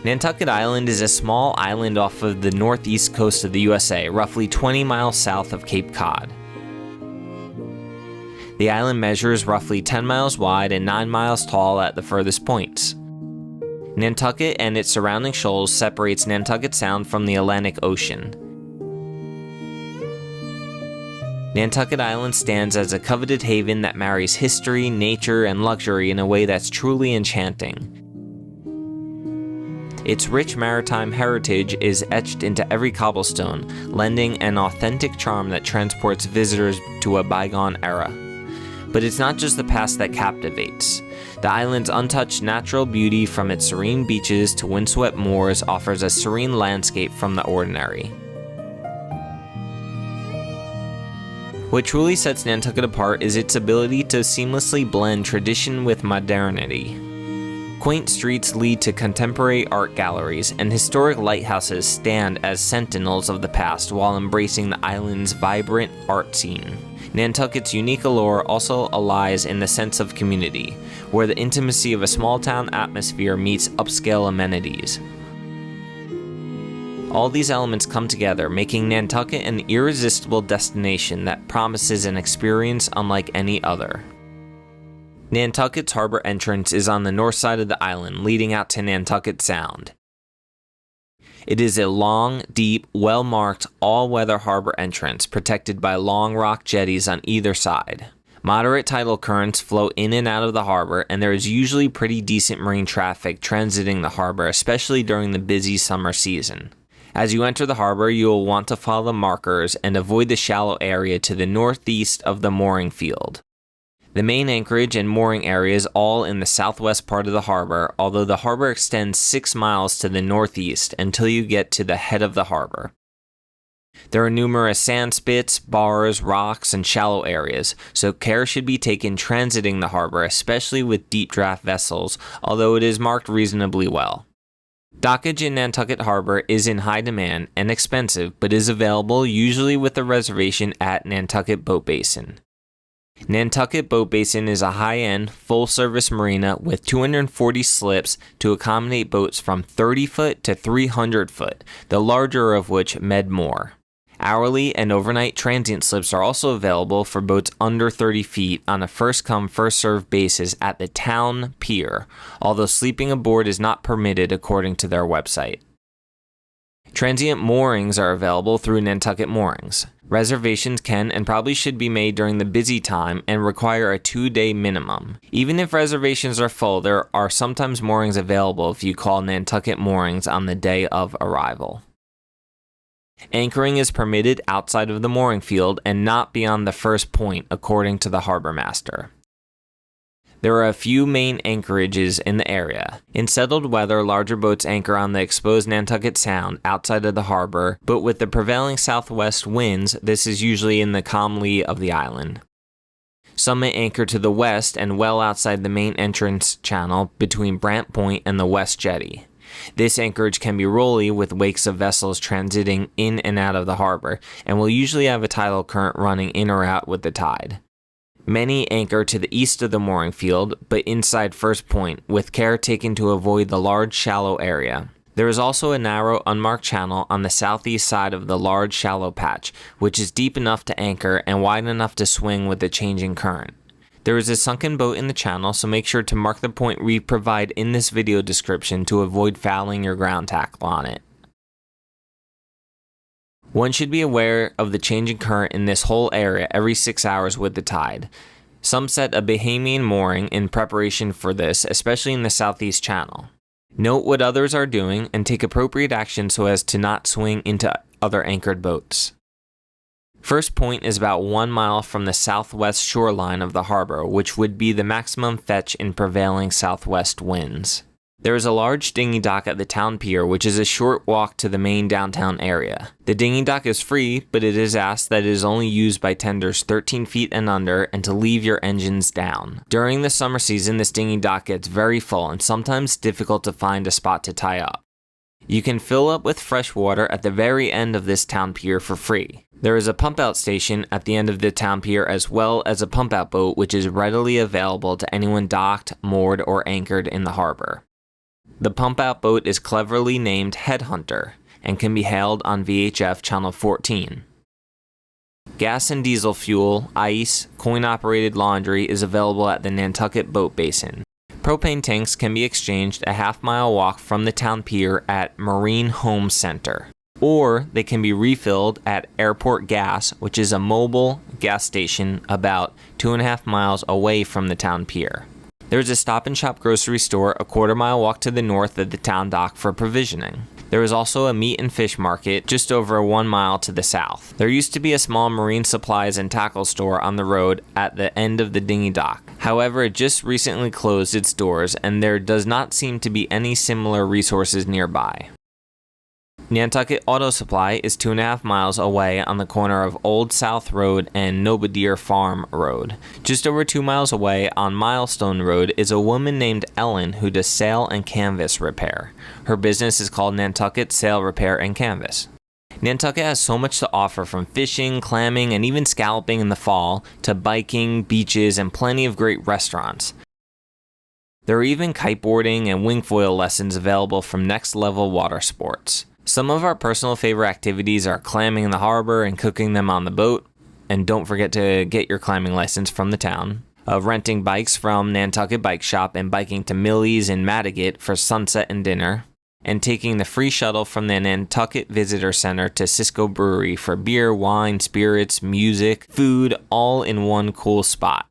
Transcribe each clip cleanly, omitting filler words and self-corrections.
Nantucket Island is a small island off of the northeast coast of the USA, roughly 20 miles south of Cape Cod. The island measures roughly 10 miles wide and 9 miles tall at the furthest points. Nantucket and its surrounding shoals separates Nantucket Sound from the Atlantic Ocean. Nantucket Island stands as a coveted haven that marries history, nature, and luxury in a way that's truly enchanting. Its rich maritime heritage is etched into every cobblestone, lending an authentic charm that transports visitors to a bygone era. But it's not just the past that captivates. The island's untouched natural beauty, from its serene beaches to windswept moors, offers a serene landscape from the ordinary. What truly sets Nantucket apart is its ability to seamlessly blend tradition with modernity. Quaint streets lead to contemporary art galleries, and historic lighthouses stand as sentinels of the past while embracing the island's vibrant art scene. Nantucket's unique allure also lies in the sense of community, where the intimacy of a small-town atmosphere meets upscale amenities. All these elements come together, making Nantucket an irresistible destination that promises an experience unlike any other. Nantucket's harbor entrance is on the north side of the island, leading out to Nantucket Sound. It is a long, deep, well-marked, all-weather harbor entrance, protected by long rock jetties on either side. Moderate tidal currents flow in and out of the harbor, and there is usually pretty decent marine traffic transiting the harbor, especially during the busy summer season. As you enter the harbor, you will want to follow the markers and avoid the shallow area to the northeast of the mooring field. The main anchorage and mooring areas all in the southwest part of the harbor, although the harbor extends 6 miles to the northeast until you get to the head of the harbor. There are numerous sand spits, bars, rocks, and shallow areas, so care should be taken transiting the harbor, especially with deep draft vessels, although it is marked reasonably well. Dockage in Nantucket Harbor is in high demand and expensive, but is available usually with a reservation at Nantucket Boat Basin. Nantucket Boat Basin is a high-end, full-service marina with 240 slips to accommodate boats from 30 foot to 300 foot, the larger of which med more. Hourly and overnight transient slips are also available for boats under 30 feet on a first-come, first-served basis at the town pier, although sleeping aboard is not permitted according to their website. Transient moorings are available through Nantucket Moorings. Reservations can and probably should be made during the busy time and require a 2-day minimum. Even if reservations are full, there are sometimes moorings available if you call Nantucket Moorings on the day of arrival. Anchoring is permitted outside of the mooring field and not beyond the first point, according to the harbor master. There are a few main anchorages in the area. In settled weather, larger boats anchor on the exposed Nantucket Sound outside of the harbor, but with the prevailing southwest winds, this is usually in the calm lee of the island. Some may anchor to the west and well outside the main entrance channel between Brant Point and the West Jetty. This anchorage can be rolly with wakes of vessels transiting in and out of the harbor, and will usually have a tidal current running in or out with the tide. Many anchor to the east of the mooring field, but inside First Point, with care taken to avoid the large shallow area. There is also a narrow, unmarked channel on the southeast side of the large shallow patch, which is deep enough to anchor and wide enough to swing with the changing current. There is a sunken boat in the channel, so make sure to mark the point we provide in this video description to avoid fouling your ground tackle on it. One should be aware of the changing current in this whole area every 6 hours with the tide. Some set a Bahamian mooring in preparation for this, especially in the southeast channel. Note what others are doing and take appropriate action so as to not swing into other anchored boats. First Point is about 1 mile from the southwest shoreline of the harbor, which would be the maximum fetch in prevailing southwest winds. There is a large dinghy dock at the town pier, which is a short walk to the main downtown area. The dinghy dock is free, but it is asked that it is only used by tenders 13 feet and under and to leave your engines down. During the summer season, this dinghy dock gets very full and sometimes difficult to find a spot to tie up. You can fill up with fresh water at the very end of this town pier for free. There is a pump-out station at the end of the town pier, as well as a pump-out boat which is readily available to anyone docked, moored, or anchored in the harbor. The pump-out boat is cleverly named Headhunter and can be hailed on VHF Channel 14. Gas and diesel fuel, ice, coin-operated laundry is available at the Nantucket Boat Basin. Propane tanks can be exchanged a half-mile walk from the town pier at Marine Home Center, or they can be refilled at Airport Gas, which is a mobile gas station about 2.5 miles away from the town pier. There is a Stop and Shop grocery store a 1/4 mile walk to the north of the town dock for provisioning. There is also a meat and fish market just over 1 mile to the south. There used to be a small marine supplies and tackle store on the road at the end of the Dinghy dock. However, it just recently closed its doors and there does not seem to be any similar resources nearby. Nantucket Auto Supply is 2.5 miles away on the corner of Old South Road and Nobodere Farm Road. Just over 2 miles away on Milestone Road is a woman named Ellen who does sail and canvas repair. Her business is called Nantucket Sail Repair and Canvas. Nantucket has so much to offer, from fishing, clamming, and even scalloping in the fall, to biking, beaches, and plenty of great restaurants. There are even kiteboarding and wingfoil lessons available from Next Level Water Sports. Some of our personal favorite activities are clamming in the harbor and cooking them on the boat, and don't forget to get your clamming license from the town. Renting bikes from Nantucket Bike Shop and biking to Millie's in Nantucket for sunset and dinner, and taking the free shuttle from the Nantucket Visitor Center to Cisco Brewery for beer, wine, spirits, music, food, all in one cool spot.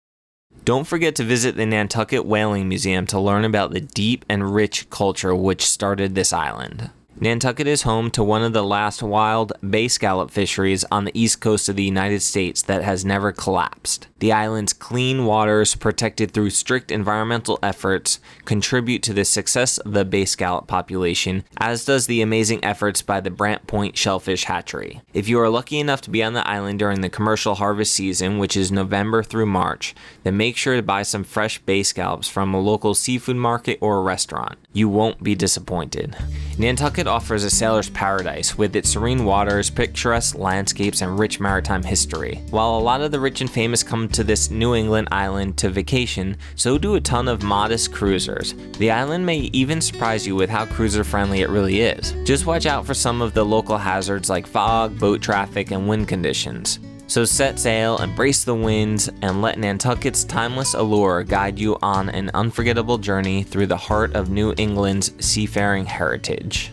Don't forget to visit the Nantucket Whaling Museum to learn about the deep and rich culture which started this island. Nantucket is home to one of the last wild bay scallop fisheries on the east coast of the United States that has never collapsed. The island's clean waters, protected through strict environmental efforts, contribute to the success of the bay scallop population, as does the amazing efforts by the Brant Point Shellfish Hatchery. If you are lucky enough to be on the island during the commercial harvest season, which is November through March, then make sure to buy some fresh bay scallops from a local seafood market or a restaurant. You won't be disappointed. Nantucket offers a sailor's paradise with its serene waters, picturesque landscapes, and rich maritime history. While a lot of the rich and famous come to this New England island to vacation, so do a ton of modest cruisers. The island may even surprise you with how cruiser-friendly it really is. Just watch out for some of the local hazards like fog, boat traffic, and wind conditions. So set sail, embrace the winds, and let Nantucket's timeless allure guide you on an unforgettable journey through the heart of New England's seafaring heritage.